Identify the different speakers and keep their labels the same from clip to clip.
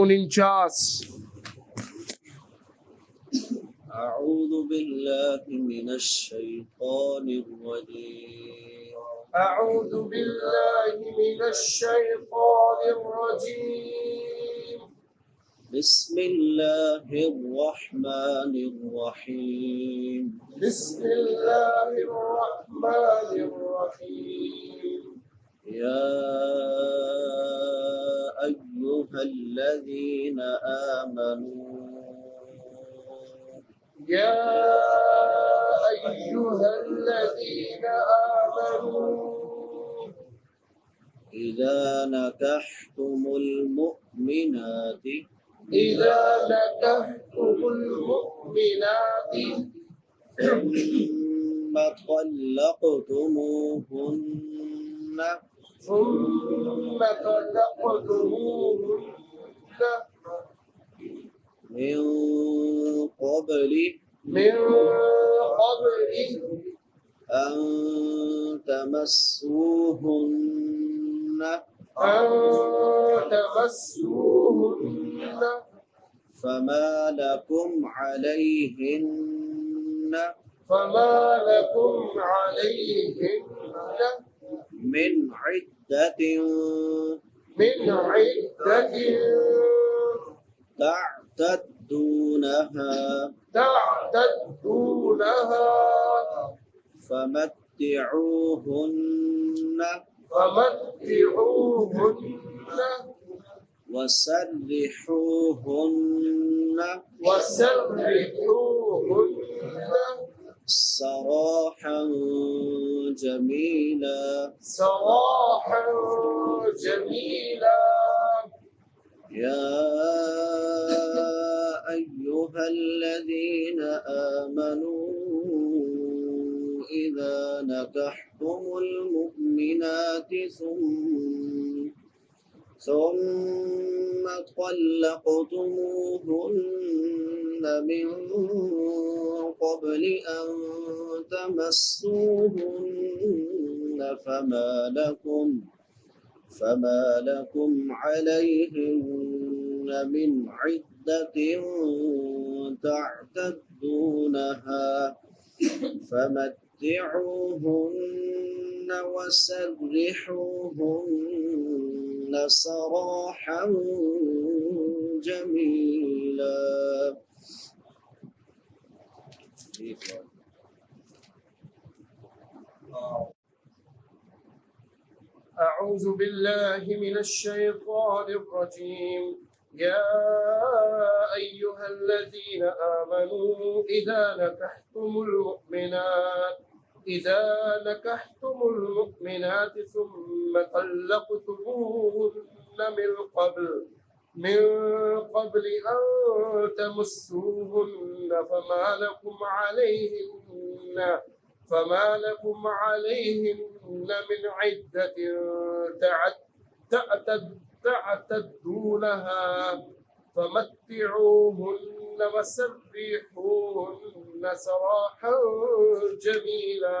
Speaker 1: 49।
Speaker 2: أعوذ بالله من الشيطان الرجيم
Speaker 1: أعوذ بالله من الشيطان الرجيم
Speaker 2: بسم الله الرحمن الرحيم
Speaker 1: بسم الله الرحمن الرحيم
Speaker 2: يا أيها الذين آمنوا
Speaker 1: يا أيها الذين آمنوا
Speaker 2: إذا نكحتم المؤمنات
Speaker 1: إذا نكحتم المؤمنات
Speaker 2: ثم طلقتموهن
Speaker 1: ثم طلقتموهن
Speaker 2: من قبل
Speaker 1: من قبل
Speaker 2: أن تمسوهن
Speaker 1: أن تمسوهن
Speaker 2: فما لكم عليهن
Speaker 1: فما لكم عليهن
Speaker 2: من عدة تعتدونها
Speaker 1: تعتدونها
Speaker 2: فمتعوهن وسرحوهن سراحا جميلا
Speaker 1: سراحا جميلا
Speaker 2: يا أيها الذين آمنوا إذا نكحتم المؤمنات ثم طلقتموهن من قبل أن تمسوهن فما لكم عليهن من عدة تعتدونها فمتعوهن وسرحوهن سراحا جميلا.
Speaker 1: أعوذ بالله من الشيطان الرجيم يا أيها الذين آمنوا إذا نكحتم المؤمنات ثم طلقتموهن من قبل أن تمسوهن فما لكم عليهن من عدة تعتدونها فمتعوهن وسرحوهن سراحا جميلا.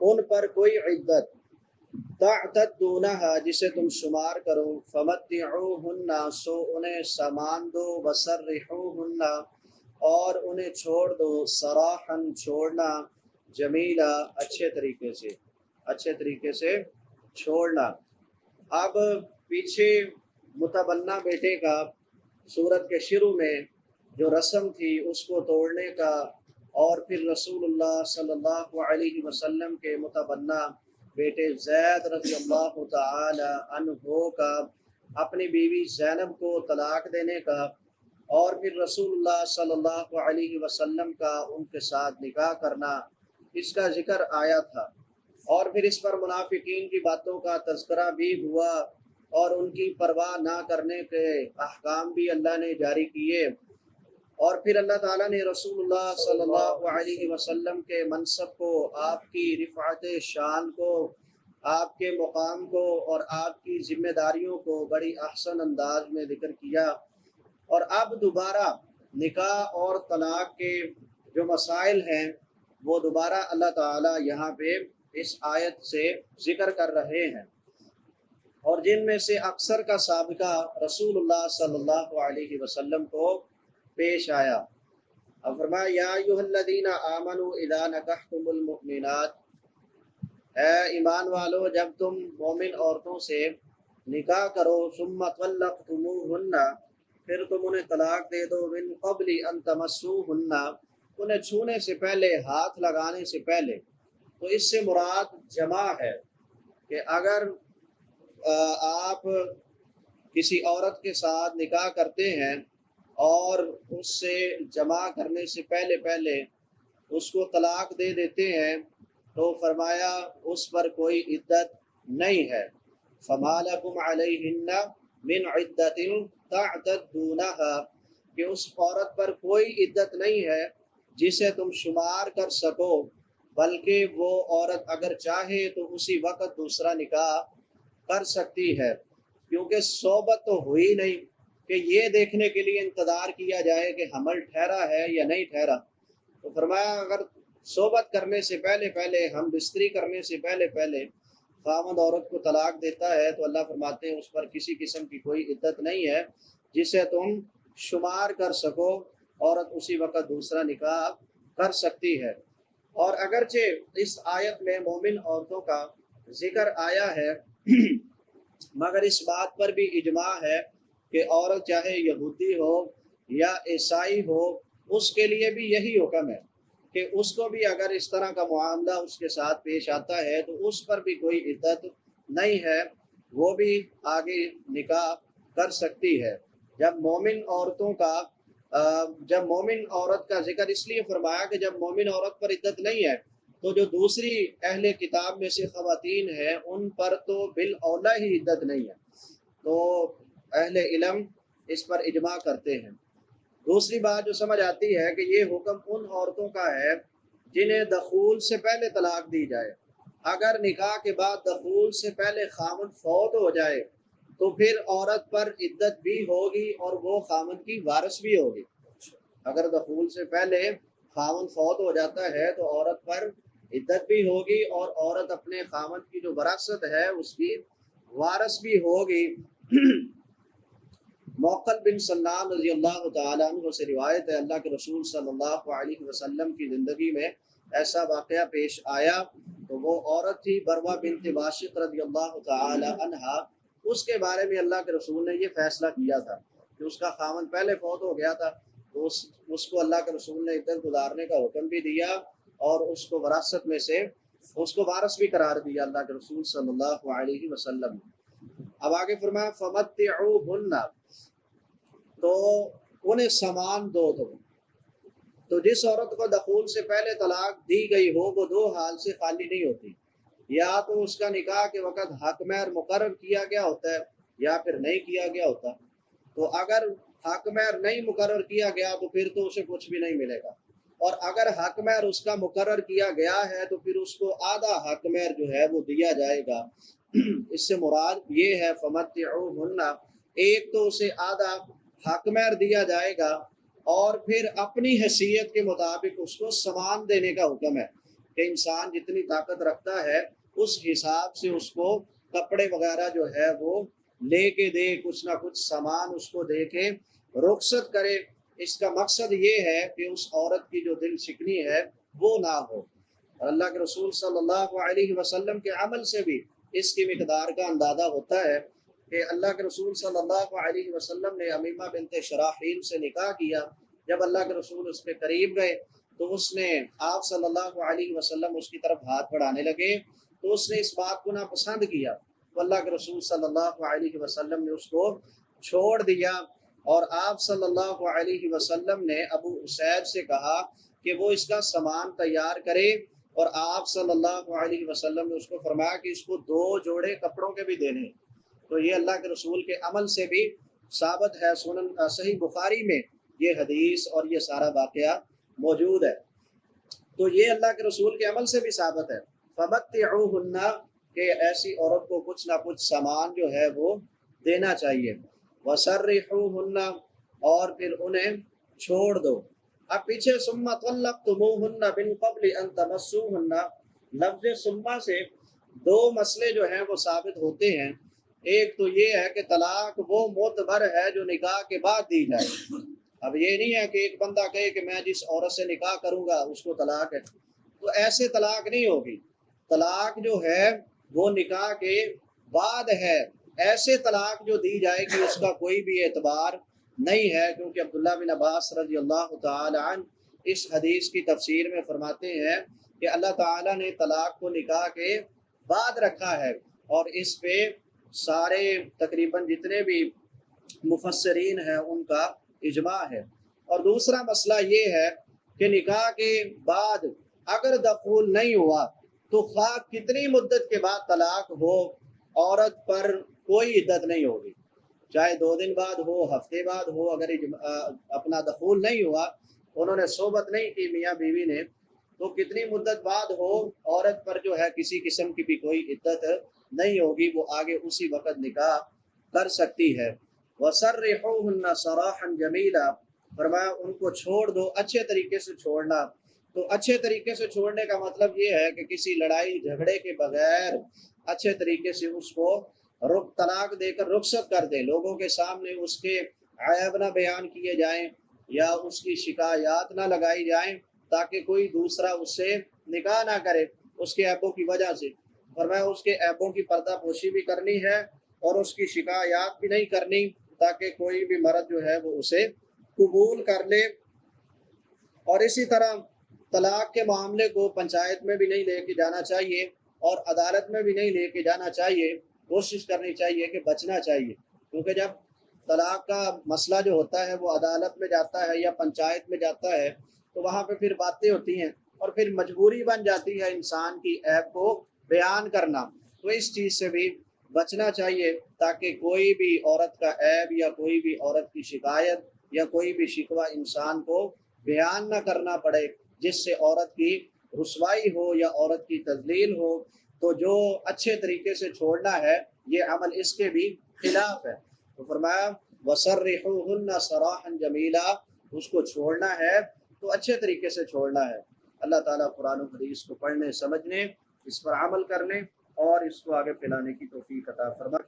Speaker 2: ان پر کوئی عدت تعتدونہا جسے تم شمار کرو فمتعوہن سو انہیں سامان دو وسرحوہن اور انہیں چھوڑ دو سراحن چھوڑنا جمیلا اچھے طریقے سے چھوڑنا۔ اب پیچھے متبنہ بیٹے کا سورت کے شروع میں جو رسم تھی اس کو توڑنے کا، اور پھر رسول اللہ صلی اللہ علیہ وسلم کے متبنہ بیٹے زید رضی اللہ تعالی عنہ کا اپنی بیوی زینب کو طلاق دینے کا، اور پھر رسول اللہ صلی اللہ علیہ وسلم کا ان کے ساتھ نکاح کرنا، اس کا ذکر آیا تھا۔ اور پھر اس پر منافقین کی باتوں کا تذکرہ بھی ہوا، اور ان کی پرواہ نہ کرنے کے احکام بھی اللہ نے جاری کیے۔ اور پھر اللہ تعالیٰ نے رسول اللہ صلی اللہ علیہ وسلم کے منصب کو، آپ کی رفعت شان کو، آپ کے مقام کو اور آپ کی ذمہ داریوں کو بڑی احسن انداز میں ذکر کیا۔ اور اب دوبارہ نکاح اور طلاق کے جو مسائل ہیں وہ دوبارہ اللہ تعالیٰ یہاں پہ اس آیت سے ذکر کر رہے ہیں، اور جن میں سے اکثر کا سابقہ رسول اللہ صلی اللہ علیہ وسلم کو پیش آیا۔ اب فرمایا یا ایھا الذین آمنوا اذا نکحتم المؤمنات، اے ایمان والو جب تم مومن عورتوں سے نکاح کرو، ثم طلقتموہن پھر تم انہیں طلاق دے دو، من قبل ان تمسوہن انہیں چھونے سے پہلے، ہاتھ لگانے سے پہلے، تو اس سے مراد جماع ہے کہ اگر آپ کسی عورت کے ساتھ نکاح کرتے ہیں اور اس سے جماع کرنے سے پہلے اس کو طلاق دے دیتے ہیں، تو فرمایا اس پر کوئی عدت نہیں ہے۔ فما لکم علیہن من عدت تعتدونہا کہ اس عورت پر کوئی عدت نہیں ہے جسے تم شمار کر سکو، بلکہ وہ عورت اگر چاہے تو اسی وقت دوسرا نکاح کر سکتی ہے، کیونکہ صحبت تو ہوئی نہیں کہ یہ دیکھنے کے لیے انتظار کیا جائے کہ حمل ٹھہرا ہے یا نہیں ٹھہرا۔ تو فرمایا اگر صحبت کرنے سے پہلے ہم بستری کرنے سے پہلے خاوند عورت کو طلاق دیتا ہے تو اللہ فرماتے ہیں اس پر کسی قسم کی کوئی عدت نہیں ہے جسے تم شمار کر سکو، عورت اسی وقت دوسرا نکاح کر سکتی ہے۔ اور اگرچہ اس آیت میں مومن عورتوں کا ذکر آیا ہے مگر اس بات پر بھی اجماع ہے کہ عورت چاہے یہودی ہو یا عیسائی ہو، اس کے لیے بھی یہی حکم ہے کہ اس کو بھی اگر اس طرح کا معاملہ اس کے ساتھ پیش آتا ہے تو اس پر بھی کوئی عدت نہیں ہے، وہ بھی آگے نکاح کر سکتی ہے۔ جب مومن عورت کا ذکر اس لیے فرمایا کہ جب مومن عورت پر عدت نہیں ہے تو جو دوسری اہل کتاب میں سے خواتین ہیں ان پر تو بالاولیٰ ہی عدت نہیں ہے، تو اہل علم اس پر اجماع کرتے ہیں۔ دوسری بات جو سمجھ آتی ہے کہ یہ حکم ان عورتوں کا ہے جنہیں دخول سے پہلے طلاق دی جائے۔ اگر نکاح کے بعد دخول سے پہلے خامند فوت ہو جائے تو پھر عورت پر عدت بھی ہوگی اور وہ خامند کی وارث بھی ہوگی۔ اگر دخول سے پہلے خامند فوت ہو جاتا ہے تو عورت پر عدت بھی ہوگی اور عورت اپنے خامند کی جو وراثت ہے اس کی وارث بھی ہوگی۔ موقل بن سنان رضی اللہ تعالیٰ عنہ سے روایت ہے اللہ کے رسول صلی اللہ علیہ وسلم کی زندگی میں ایسا واقعہ پیش آیا، تو وہ عورت تھی بروہ بنت واشق رضی اللہ تعالی عنہا۔ اس کے بارے میں اللہ کے رسول نے یہ فیصلہ کیا تھا کہ اس کا خامن پہلے فوت ہو گیا تھا، تو اس کو اللہ کے رسول نے عدت گزارنے کا حکم بھی دیا اور اس کو وراثت میں سے اس کو وارث بھی قرار دیا اللہ کے رسول صلی اللہ علیہ وسلم۔ اب آگے فرمایا فمتعوہن، تو انہیں سامان دو تو جس عورت کو دخول سے پہلے طلاق دی گئی ہو وہ دو حال سے خالی نہیں ہوتی، یا تو اس کا نکاح کے وقت حق مہر مقرر کیا گیا ہوتا ہے یا پھر نہیں کیا گیا ہوتا۔ تو اگر حق مہر نہیں مقرر کیا گیا تو پھر تو اسے کچھ بھی نہیں ملے گا، اور اگر حق مہر اس کا مقرر کیا گیا ہے تو پھر اس کو آدھا حق مہر جو ہے وہ دیا جائے گا۔ اس سے مراد یہ ہے فمتعوہن، ایک تو اسے آدھا حق مہر دیا جائے گا اور پھر اپنی حیثیت کے مطابق اس کو سامان دینے کا حکم ہے کہ انسان جتنی طاقت رکھتا ہے اس حساب سے اس کو کپڑے وغیرہ جو ہے وہ لے کے دے، کچھ نہ کچھ سامان اس کو دے کے رخصت کرے۔ اس کا مقصد یہ ہے کہ اس عورت کی جو دل شکنی ہے وہ نہ ہو۔ اور اللہ کے رسول صلی اللہ علیہ وسلم کے عمل سے بھی اس کی مقدار کا اندازہ ہوتا ہے کہ اللہ کے رسول صلی اللہ علیہ وسلم نے امیمہ بنت شراحیل سے نکاح کیا۔ جب اللہ کے رسول اس کے قریب گئے تو اس نے آپ صلی اللہ علیہ وسلم اس کی طرف ہاتھ بڑھانے لگے تو اس نے اس بات کو ناپسند کیا، تو اللہ کے رسول صلی اللہ علیہ وسلم نے اس کو چھوڑ دیا۔ اور آپ صلی اللہ علیہ وسلم نے ابو اسید سے کہا کہ وہ اس کا سامان تیار کرے، اور آپ صلی اللہ علیہ وسلم نے اس کو فرمایا کہ اس کو 2 جوڑے کپڑوں کے بھی دینے۔ تو یہ اللہ کے رسول کے عمل سے بھی ثابت ہے، سنن صحیح بخاری میں یہ حدیث اور یہ سارا واقعہ موجود ہے۔ تو یہ اللہ کے رسول کے عمل سے بھی ثابت ہے۔ فَمَتِّعُوهُنَّ کہ ایسی عورت کو کچھ نہ کچھ سامان جو ہے وہ دینا چاہیے۔ وَسَرِّحُوهُنَّ اور پھر انہیں چھوڑ دو۔ اب پیچھے ثُمَّ طَلَّقْتُمُوهُنَّ مِن قَبْلِ أَن تَمَسُّوهُنَّ، لفظ ثم سے 2 مسئلے جو ہیں وہ ثابت ہوتے ہیں۔ ایک تو یہ ہے کہ طلاق وہ معتبر ہے جو نکاح کے بعد دی جائے۔ اب یہ نہیں ہے کہ ایک بندہ کہے کہ میں جس عورت سے نکاح کروں گا اس کو طلاق ہے، تو ایسے طلاق نہیں ہوگی۔ طلاق جو ہے وہ نکاح کے بعد ہے۔ ایسے طلاق جو دی جائے گی اس کا کوئی بھی اعتبار نہیں ہے، کیونکہ عبداللہ بن عباس رضی اللہ تعالی عنہ اس حدیث کی تفسیر میں فرماتے ہیں کہ اللہ تعالیٰ نے طلاق کو نکاح کے بعد رکھا ہے، اور اس پہ سارے تقریباً جتنے بھی مفسرین ہیں ان کا اجماع ہے۔ اور دوسرا مسئلہ یہ ہے کہ نکاح کے بعد اگر دخول نہیں ہوا تو خواہ کتنی مدت کے بعد طلاق ہو، عورت پر کوئی عدت نہیں ہوگی، چاہے 2 دن بعد ہو، ہفتے بعد ہو، اگر اپنا دخول نہیں ہوا، انہوں نے صحبت نہیں کی میاں بیوی نے، تو کتنی مدت بعد ہو عورت پر جو ہے کسی قسم کی بھی کوئی عدت نہیں ہوگی، وہ آگے اسی وقت نکاح کر سکتی ہے۔ وَسَرِّحُوهُنَّ سَرَاحًا جَمِيلًا فرمایا ان کو چھوڑ دو اچھے طریقے سے چھوڑنا۔ تو اچھے طریقے سے چھوڑنے کا مطلب یہ ہے کہ کسی لڑائی جھگڑے کے بغیر اچھے طریقے سے اس کو طلاق دے کر رخصت کر دے، لوگوں کے سامنے اس کے عیب نہ بیان کیے جائیں یا اس کی شکایات نہ لگائی جائیں، تاکہ کوئی دوسرا اس سے نکاح نہ کرے اس کے عیبوں کی وجہ سے۔ فرمایا اس کے عیبوں کی پردہ پوشی بھی کرنی ہے اور اس کی شکایات بھی نہیں کرنی، تاکہ کوئی بھی مرد جو ہے وہ اسے قبول کر لے۔ اور اسی طرح طلاق کے معاملے کو پنچایت میں بھی نہیں لے کے جانا چاہیے اور عدالت میں بھی نہیں لے کے جانا چاہیے، کوشش کرنی چاہیے کہ بچنا چاہیے، کیونکہ جب طلاق کا مسئلہ جو ہوتا ہے وہ عدالت میں جاتا ہے یا پنچایت میں جاتا ہے تو وہاں پہ پھر باتیں ہوتی ہیں اور پھر مجبوری بن جاتی ہے انسان کی عیب کو بیان کرنا، تو اس چیز سے بھی بچنا چاہیے تاکہ کوئی بھی عورت کا عیب یا کوئی بھی عورت کی شکایت یا کوئی بھی شکوہ انسان کو بیان نہ کرنا پڑے، جس سے عورت کی رسوائی ہو یا عورت کی تذلیل ہو۔ تو جو اچھے طریقے سے چھوڑنا ہے یہ عمل اس کے بھی خلاف ہے۔ تو فرمایا وَسَرِّحُوهُنَّ سَرَاحًا جَمِيلًا، اس کو چھوڑنا ہے تو اچھے طریقے سے چھوڑنا ہے۔ اللہ تعالیٰ قرآن و حدیث کو پڑھنے، سمجھنے، اس پر عمل کرنے اور اس کو آگے پھیلانے کی توفیق عطا فرمائے۔